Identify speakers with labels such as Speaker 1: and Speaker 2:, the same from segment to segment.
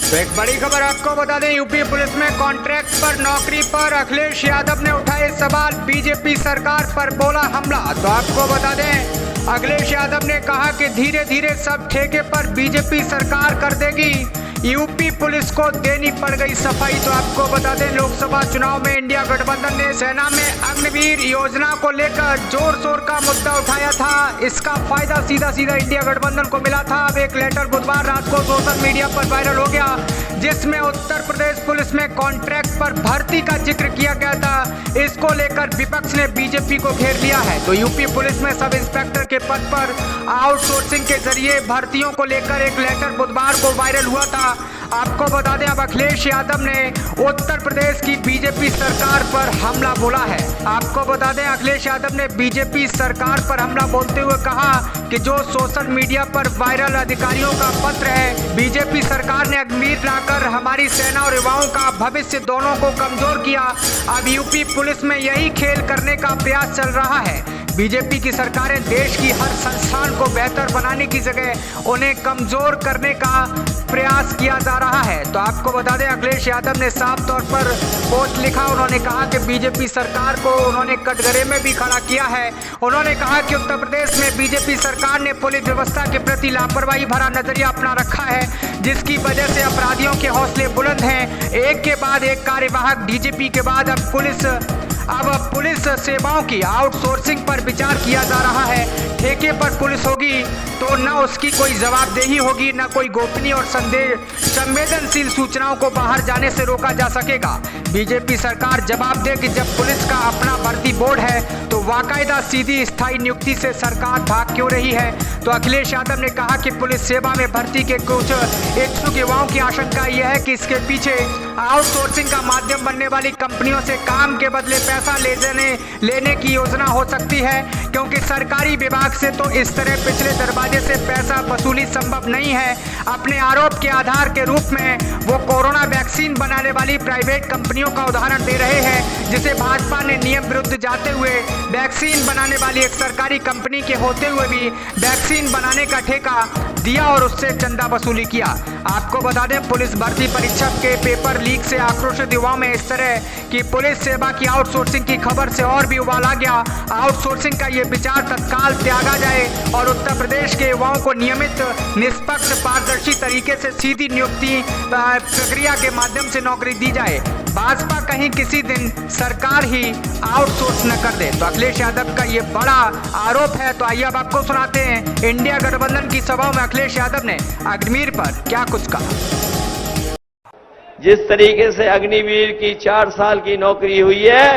Speaker 1: तो एक बड़ी खबर आपको बता दें, यूपी पुलिस में कॉन्ट्रैक्ट पर नौकरी पर अखिलेश यादव ने उठाए सवाल, बीजेपी सरकार पर बोला हमला। तो आपको बता दें, अखिलेश यादव ने कहा कि धीरे धीरे सब ठेके पर बीजेपी सरकार कर देगी, यूपी पुलिस को देनी पड़ गई सफाई। तो आपको बता दें, लोकसभा चुनाव में इंडिया गठबंधन ने सेना में अग्निवीर योजना को लेकर जोर शोर का मुद्दा उठाया था। इसका फायदा सीधा सीधा इंडिया गठबंधन को मिला था। अब एक लेटर बुधवार रात को सोशल मीडिया पर वायरल हो गया, जिसमें उत्तर प्रदेश पुलिस में कॉन्ट्रैक्ट पर भर्ती का जिक्र किया गया था। इसको लेकर विपक्ष ने बीजेपी को घेर लिया है। तो यूपी पुलिस में सब इंस्पेक्टर के पद पर आउटसोर्सिंग के जरिए भर्तियों को लेकर एक लेटर बुधवार को वायरल हुआ था। आपको बता दें, अब अखिलेश यादव ने उत्तर प्रदेश की बीजेपी सरकार पर हमला बोला है। आपको बता दें, अखिलेश यादव ने बीजेपी सरकार पर हमला बोलते हुए कहा कि जो सोशल मीडिया पर वायरल अधिकारियों का पत्र है, बीजेपी सरकार ने अग्निवीर लाकर हमारी सेना और युवाओं का भविष्य दोनों को कमजोर किया। अब यूपी पुलिस में यही खेल करने का प्रयास चल रहा है। बीजेपी की सरकारें देश की हर संस्थान को बेहतर बनाने की जगह उन्हें कमजोर करने का प्रयास किया जा रहा है। तो आपको बता दें, अखिलेश यादव ने साफ तौर पर पोस्ट लिखा। उन्होंने कहा कि बीजेपी सरकार को उन्होंने कटघरे में भी खड़ा किया है। उन्होंने कहा कि उत्तर प्रदेश में बीजेपी सरकार ने पुलिस व्यवस्था के प्रति लापरवाही भरा नजरिया अपना रखा है, जिसकी वजह से अपराधियों के हौसले बुलंद हैं। एक के बाद एक कार्यवाहक डीजीपी के बाद अब पुलिस सेवाओं की आउटसोर्सिंग पर विचार किया जा रहा है। ठेके पर पुलिस होगी तो न उसकी कोई जवाबदेही होगी, न कोई गोपनीय और संवेदनशील सूचनाओं को बाहर जाने से रोका जा सकेगा। बीजेपी सरकार जवाब दे कि जब पुलिस का अपना भर्ती बोर्ड है तो वाकायदा सीधी स्थायी नियुक्ति से सरकार भाग क्यों रही है। तो अखिलेश यादव ने कहा कि पुलिस सेवा में भर्ती के कुछ इच्छुक युवाओं की आशंका यह है कि इसके पीछे आउटसोर्सिंग का माध्यम बनने वाली कंपनियों से काम के बदले पैसा लेने की योजना हो सकती है, क्योंकि सरकारी विभाग से तो इस तरह पिछले दरवाजे से पैसा वसूली संभव नहीं है। अपने आरोप के आधार के रूप में वो कोरोना वैक्सीन बनाने वाली प्राइवेट कंपनियों का उदाहरण दे रहे हैं, जिसे भाजपा ने नियम विरुद्ध जाते हुए वैक्सीन बनाने वाली एक सरकारी कंपनी के होते हुए भी वैक्सीन बनाने का ठेका दिया और उससे चंदा वसूली किया। आपको बता दें, पुलिस भर्ती परीक्षा के पेपर लीक से आक्रोशित युवाओं में इस तरह की पुलिस सेवा की आउटसोर्सिंग की खबर से और भी उबाल आ गया। आउटसोर्सिंग का ये विचार तत्काल त्यागा जाए और उत्तर प्रदेश के युवाओं को नियमित, निष्पक्ष, पारदर्शी तरीके से सीधी नियुक्ति प्रक्रिया के माध्यम से नौकरी दी जाए। भाजपा कहीं किसी दिन सरकार ही आउटसोर्स न कर दे। तो अखिलेश यादव का ये बड़ा आरोप है। तो आइए अब आपको सुनाते हैं इंडिया गठबंधन की सभा में अखिलेश यादव ने अग्निवीर पर क्या कुछ कहा।
Speaker 2: जिस तरीके से अग्निवीर की 4 साल की नौकरी हुई है,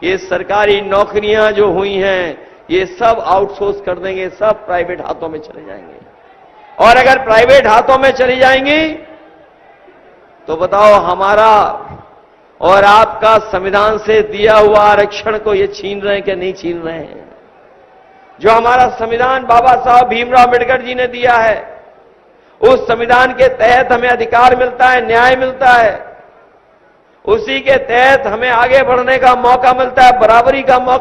Speaker 2: ये सरकारी नौकरियां जो हुई हैं, ये सब आउटसोर्स कर देंगे, सब प्राइवेट हाथों में चले जाएंगे। और अगर प्राइवेट हाथों में चली जाएंगी तो बताओ, हमारा और आपका संविधान से दिया हुआ आरक्षण को ये छीन रहे हैं कि नहीं छीन रहे हैं? जो हमारा संविधान बाबा साहब भीमराव अम्बेडकर जी ने दिया है, उस संविधान के तहत हमें अधिकार मिलता है, न्याय मिलता है, उसी के तहत हमें आगे बढ़ने का मौका मिलता है, बराबरी का मौका